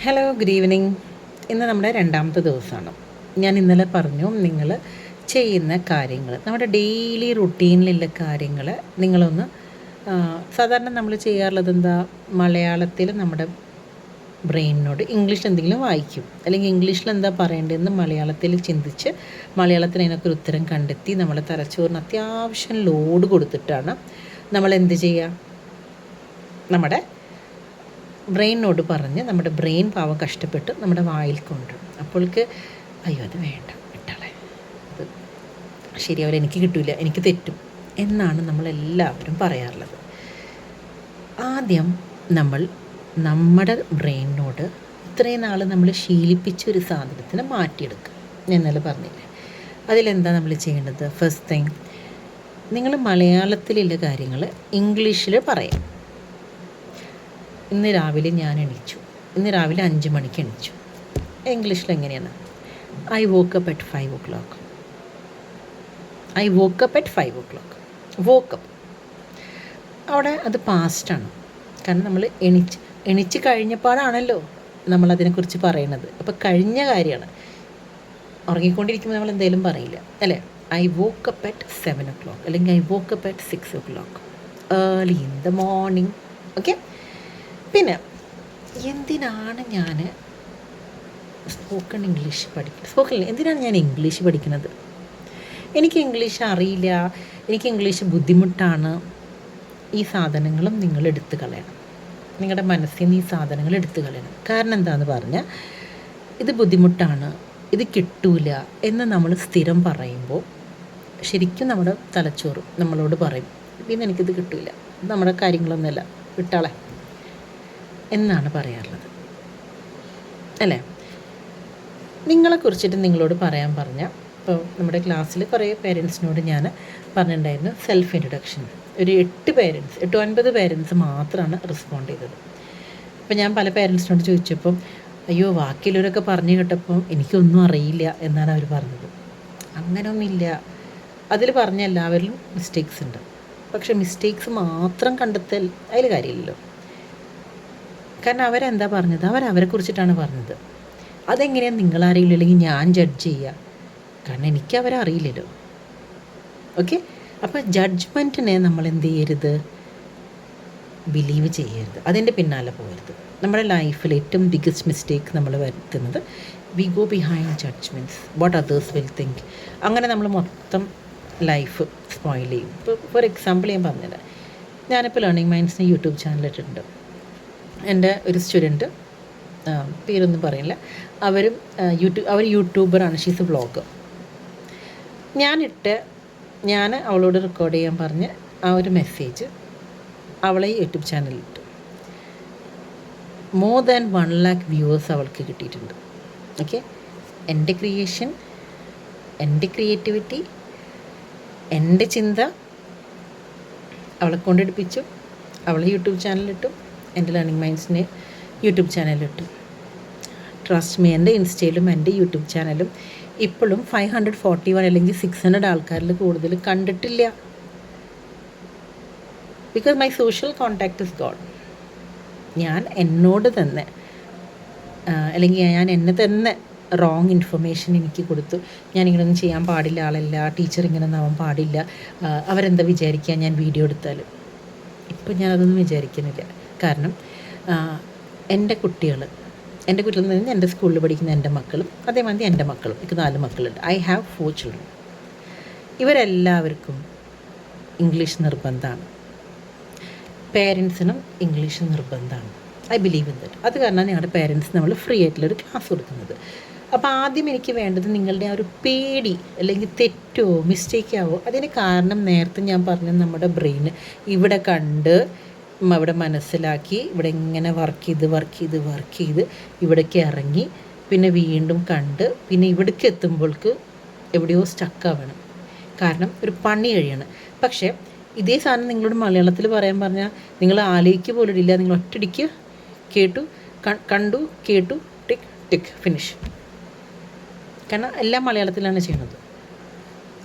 Hello, good evening. ഇന്ന് നമ്മുടെ രണ്ടാമത്തെ ദിവസമാണ്. ഞാൻ ഇന്നലെ പറഞ്ഞു നിങ്ങൾ ചെയ്യുന്ന കാര്യങ്ങൾ, നമ്മുടെ ഡെയിലി റുട്ടീനിലുള്ള കാര്യങ്ങൾ നിങ്ങളൊന്ന് സാധാരണ നമ്മൾ ചെയ്യാറുള്ളത് എന്താ, മലയാളത്തിൽ നമ്മുടെ ബ്രെയിനിനോട് ഇംഗ്ലീഷിൽ എന്തെങ്കിലും വായിക്കും, അല്ലെങ്കിൽ ഇംഗ്ലീഷിൽ എന്താ പറയേണ്ടതെന്ന് മലയാളത്തിൽ ചിന്തിച്ച് മലയാളത്തിൽ അതിനൊക്കെ ഒരു ഉത്തരം കണ്ടെത്തി നമ്മളെ തലച്ചോറിന് അത്യാവശ്യം ലോഡ് കൊടുത്തിട്ടാണ് നമ്മൾ എന്ത് ചെയ്യുക, നമ്മുടെ ബ്രെയിനോട് പറഞ്ഞ് നമ്മുടെ ബ്രെയിൻ പാവം കഷ്ടപ്പെട്ട് നമ്മുടെ വായിൽ കൊണ്ടുവരും. അപ്പോൾക്ക് അയ്യോ അത് വേണ്ട വിട്ടാളെ, അത് ശരിയാവില്ല, എനിക്ക് കിട്ടില്ല, എനിക്ക് തെറ്റും എന്നാണ് നമ്മളെല്ലാവരും പറയാറുള്ളത്. ആദ്യം നമ്മൾ നമ്മുടെ ബ്രെയിനോട് ഇത്രയും നാൾ നമ്മൾ ശീലിപ്പിച്ച ഒരു സാധനത്തിനെ മാറ്റിയെടുക്കുക. ഞാൻ ഇന്നലെ പറഞ്ഞില്ലേ, അതിലെന്താ നമ്മൾ ചെയ്യേണ്ടത്? ഫസ്റ്റ് തിങ്, നിങ്ങൾ മലയാളത്തിലുള്ള കാര്യങ്ങൾ ഇംഗ്ലീഷിൽ പറയാം. ഇന്ന് രാവിലെ ഞാൻ എണീച്ചു, ഇന്ന് രാവിലെ 5 മണിക്ക് എണീച്ചു. ഇംഗ്ലീഷിൽ എങ്ങനെയാണ്? I woke up at 5 o'clock. I woke up at 5 o'clock. Woke up അവിടെ അത് പാസ്റ്റാണ്. കാരണം നമ്മൾ എണിച്ച് കഴിഞ്ഞപ്പാടാണല്ലോ നമ്മളതിനെക്കുറിച്ച് പറയണത്. അപ്പോൾ കഴിഞ്ഞ കാര്യമാണ്. ഉറങ്ങിക്കൊണ്ടിരിക്കുമ്പോൾ നമ്മൾ എന്തെങ്കിലും പറയില്ല അല്ലേ? ഐ വോക്കപ്പ് അറ്റ് 7 o'clock അല്ലെങ്കിൽ I woke up at 6 o'clock, early in the morning. Okay. പിന്നെ എന്തിനാണ് ഞാൻ സ്പോക്കൺ ഇംഗ്ലീഷ് പഠിക്കുന്നത്? എന്തിനാണ് ഞാൻ ഇംഗ്ലീഷ് പഠിക്കുന്നത്? എനിക്ക് ഇംഗ്ലീഷ് അറിയില്ല, എനിക്ക് ഇംഗ്ലീഷ് ബുദ്ധിമുട്ടാണ്. ഈ സാധനങ്ങളും നിങ്ങൾ എടുത്തു കളയണം. നിങ്ങളുടെ മനസ്സിൽ നിന്ന് ഈ സാധനങ്ങൾ എടുത്തു കളയണം. കാരണം എന്താണെന്ന് പറഞ്ഞാൽ, ഇത് ബുദ്ധിമുട്ടാണ്, ഇത് കിട്ടൂല എന്ന് നമ്മൾ സ്ഥിരം പറയുമ്പോൾ ശരിക്കും നമ്മുടെ തലച്ചോറ് നമ്മളോട് പറയും, പിന്നെ എനിക്കിത് കിട്ടൂല, നമ്മുടെ കാര്യങ്ങളൊന്നുമല്ല, വിട്ടാളെ എന്നാണ് പറയാറുള്ളത് അല്ലേ? നിങ്ങളെക്കുറിച്ചിട്ട് നിങ്ങളോട് പറയാൻ പറഞ്ഞാൽ, ഇപ്പോൾ നമ്മുടെ ക്ലാസ്സിൽ കുറേ പേരൻസിനോട് ഞാൻ പറഞ്ഞിട്ടുണ്ടായിരുന്നു സെൽഫ് ഇൻട്രൊഡക്ഷൻ. ഒരു 8-9 പേരൻസ് മാത്രമാണ് റെസ്പോണ്ട് ചെയ്തത്. അപ്പോൾ ഞാൻ പല പേരൻസിനോട് ചോദിച്ചപ്പം അയ്യോ ബാക്കിയുള്ളവരൊക്കെ പറഞ്ഞു കേട്ടപ്പം എനിക്കൊന്നും അറിയില്ല എന്നാണ് അവർ പറഞ്ഞത്. അങ്ങനെയൊന്നുമില്ല, അതിൽ പറഞ്ഞ എല്ലാവരിലും മിസ്റ്റേക്സ് ഉണ്ട്. പക്ഷേ മിസ്റ്റേക്സ് മാത്രം കണ്ടെത്തൽ അതിൽ കാര്യമില്ലല്ലോ. കാരണം അവരെന്താ പറഞ്ഞത്, അവരെ കുറിച്ചിട്ടാണ് പറഞ്ഞത്. അതെങ്ങനെയാണ് നിങ്ങളറിയില്ല, അല്ലെങ്കിൽ ഞാൻ ജഡ്ജ് ചെയ്യുക? കാരണം എനിക്ക് അവരെ അറിയില്ലല്ലോ. ഓക്കെ. അപ്പോൾ ജഡ്ജ്മെൻറ്റിനെ നമ്മൾ എന്ത് ചെയ്യരുത്, ബിലീവ് ചെയ്യരുത്, അതിൻ്റെ പിന്നാലെ പോകരുത്. നമ്മുടെ ലൈഫിൽ ഏറ്റവും ബിഗ്ഗസ്റ്റ് മിസ്റ്റേക്ക് നമ്മൾ വരുത്തുന്നത്, we go behind judgements, what others will think. അങ്ങനെ നമ്മൾ മൊത്തം ലൈഫ് സ്പോയിൽ ചെയ്യും. ഇപ്പോൾ ഫോർ എക്സാമ്പിൾ ഞാൻ പറഞ്ഞത്, ഞാനിപ്പോൾ ലേണിംഗ് മൈൻഡ്സിന് യൂട്യൂബ് ചാനൽ ഇട്ടിട്ടുണ്ട്. എൻ്റെ ഒരു സ്റ്റുഡൻറ്റ്, പേരൊന്നും പറയില്ല, അവർ യൂട്യൂബറാണ്, ഷീസ് എ വ്ളോഗർ. ഞാൻ അവളോട് റെക്കോർഡ് ചെയ്യാൻ പറഞ്ഞ് ആ ഒരു മെസ്സേജ് അവളെ യൂട്യൂബ് ചാനലിലിട്ടു. മോർ ദാൻ 1 lakh വ്യൂവേഴ്സ് അവൾക്ക് കിട്ടിയിട്ടുണ്ട്. ഓക്കെ. എൻ്റെ ക്രിയേഷൻ, എൻ്റെ ക്രിയേറ്റിവിറ്റി, എൻ്റെ ചിന്ത അവളെ കൊണ്ടെടുപ്പിച്ചു. അവളെ യൂട്യൂബ് ചാനലിലിട്ടു, എൻ്റെ ലേണിംഗ് മൈൻഡ്സിനെ യൂട്യൂബ് ചാനലിലിട്ടു. ട്രസ്റ്റ് മീ, എൻ്റെ ഇൻസ്റ്റയിലും എൻ്റെ യൂട്യൂബ് ചാനലും ഇപ്പോഴും 541 അല്ലെങ്കിൽ 600 ആൾക്കാരിൽ കൂടുതൽ കണ്ടിട്ടില്ല. Because my social contact is God. ഞാൻ എന്നോട് തന്നെ അല്ലെങ്കിൽ ഞാൻ എന്നെ തന്നെ റോങ് ഇൻഫർമേഷൻ എനിക്ക് കൊടുത്തു. ഞാനിങ്ങനൊന്നും ചെയ്യാൻ പാടില്ല, ആളല്ല, ടീച്ചർ ഇങ്ങനെയൊന്നും ആവാൻ പാടില്ല, അവരെന്താ വിചാരിക്കുക ഞാൻ വീഡിയോ എടുത്താൽ. ഇപ്പം ഞാനതൊന്നും വിചാരിക്കുന്നില്ല. കാരണം എൻ്റെ കുട്ടികൾ നിന്ന് എൻ്റെ സ്കൂളിൽ പഠിക്കുന്ന എൻ്റെ മക്കളും അതേമാതിരി എൻ്റെ മക്കളും, എനിക്ക് 4 മക്കളുണ്ട്. I have 4 children. ഇവരെല്ലാവർക്കും ഇംഗ്ലീഷ് നിർബന്ധമാണ്. പേരൻസിനും ഇംഗ്ലീഷ് നിർബന്ധമാണ്. I believe in that. അത് കാരണം ഞങ്ങളുടെ പേരൻസ് നമ്മൾ ഫ്രീ ആയിട്ടുള്ളൊരു ക്ലാസ് കൊടുക്കുന്നത്. അപ്പോൾ ആദ്യം എനിക്ക് വേണ്ടത് നിങ്ങളുടെ ആ ഒരു പേടി, അല്ലെങ്കിൽ തെറ്റോ മിസ്റ്റേക്കാവോ, അതിന് കാരണം നേരത്തെ ഞാൻ പറഞ്ഞ നമ്മുടെ ബ്രെയിൻ ഇവിടെ കണ്ട്, ഇവിടെ മനസ്സിലാക്കി, ഇവിടെ ഇങ്ങനെ വർക്ക് ചെയ്ത് ഇവിടേക്ക് ഇറങ്ങി, പിന്നെ വീണ്ടും കണ്ട്, പിന്നെ ഇവിടേക്ക് എത്തുമ്പോൾക്ക് എവിടെയോ സ്റ്റക്കാവണം. കാരണം ഒരു പണി കഴിയാണ്. പക്ഷേ ഇതേ സാധനം നിങ്ങളോട് മലയാളത്തിൽ പറയാൻ പറഞ്ഞാൽ നിങ്ങൾ ആലോചിക്കുക പോലും ഇല്ല. നിങ്ങൾ ഒറ്റടിക്ക് കേട്ടു, കണ്ടു, കേട്ടു, ടിക്ക് ടിക്ക് ഫിനിഷ്. കാരണം എല്ലാം മലയാളത്തിലാണ് ചെയ്യുന്നത്.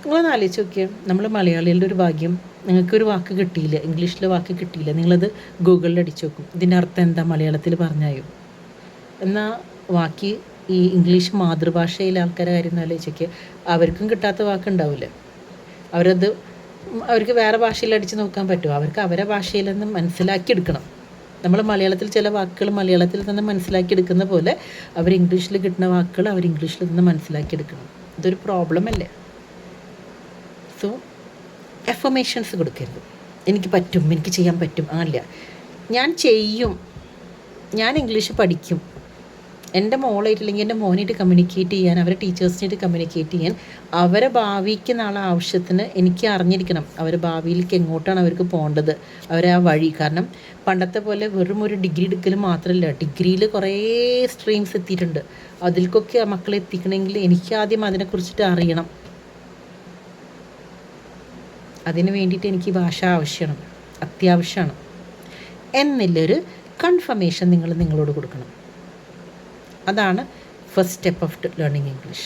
നിങ്ങളൊന്ന് ആലോചിച്ച് നോക്കിയാൽ, നമ്മൾ മലയാളികളുടെ ഒരു ഭാഗ്യം, നിങ്ങൾക്കൊരു വാക്ക് കിട്ടിയില്ല, ഇംഗ്ലീഷിലെ വാക്ക് കിട്ടിയില്ല, നിങ്ങളത് ഗൂഗിളിൽ അടിച്ച് നോക്കും, ഇതിൻ്റെ അർത്ഥം എന്താ മലയാളത്തിൽ പറഞ്ഞായോ? എന്നാൽ ബാക്കി ഈ ഇംഗ്ലീഷ് മാതൃഭാഷയിലെ ആൾക്കാരെ കാര്യം ആലോചിച്ചൊക്കെ അവർക്കും കിട്ടാത്ത വാക്കുണ്ടാവില്ലേ. അവർക്ക് വേറെ ഭാഷയിൽ അടിച്ച് നോക്കാൻ പറ്റുമോ? അവർക്ക് അവരെ ഭാഷയിൽ നിന്ന് മനസ്സിലാക്കിയെടുക്കണം. നമ്മൾ മലയാളത്തിൽ ചില വാക്കുകൾ മലയാളത്തിൽ നിന്ന് മനസ്സിലാക്കിയെടുക്കുന്ന പോലെ അവർ ഇംഗ്ലീഷിൽ കിട്ടുന്ന വാക്കുകൾ അവർ ഇംഗ്ലീഷിൽ നിന്ന് മനസ്സിലാക്കിയെടുക്കണം. ഇതൊരു പ്രോബ്ലം അല്ലേ? സോ എഫർമേഷൻസ് കൊടുക്കരുത്. എനിക്ക് പറ്റും, എനിക്ക് ചെയ്യാൻ പറ്റും. അല്ല, ഞാൻ ചെയ്യും, ഞാൻ ഇംഗ്ലീഷ് പഠിക്കും. എൻ്റെ മോളായിട്ടില്ലെങ്കിൽ എൻ്റെ മോനായിട്ട് കമ്മ്യൂണിക്കേറ്റ് ചെയ്യാൻ, അവരെ ടീച്ചേഴ്സിനായിട്ട് കമ്മ്യൂണിക്കേറ്റ് ചെയ്യാൻ, അവരെ ഭാവിക്ക് നാളെ ആവശ്യത്തിന് എനിക്ക് അറിഞ്ഞിരിക്കണം. അവർ ഭാവിയിലേക്ക് എങ്ങോട്ടാണ് അവർക്ക് പോകേണ്ടത്, അവരെ ആ വഴി. കാരണം പണ്ടത്തെ പോലെ വെറും ഒരു ഡിഗ്രി എടുക്കൽ മാത്രമല്ല, ഡിഗ്രിയിൽ കുറേ സ്ട്രീംസ് എത്തിയിട്ടുണ്ട്. അതിൽക്കൊക്കെ ആ മക്കളെ എത്തിക്കണമെങ്കിൽ എനിക്ക് ആദ്യം അതിനെക്കുറിച്ചിട്ട് അറിയണം. അതിന് വേണ്ടിയിട്ട് എനിക്ക് ഭാഷ ആവശ്യമാണ്, അത്യാവശ്യമാണ് എന്നുള്ളൊരു കൺഫർമേഷൻ നിങ്ങളോട് കൊടുക്കണം. അതാണ് first step of learning English.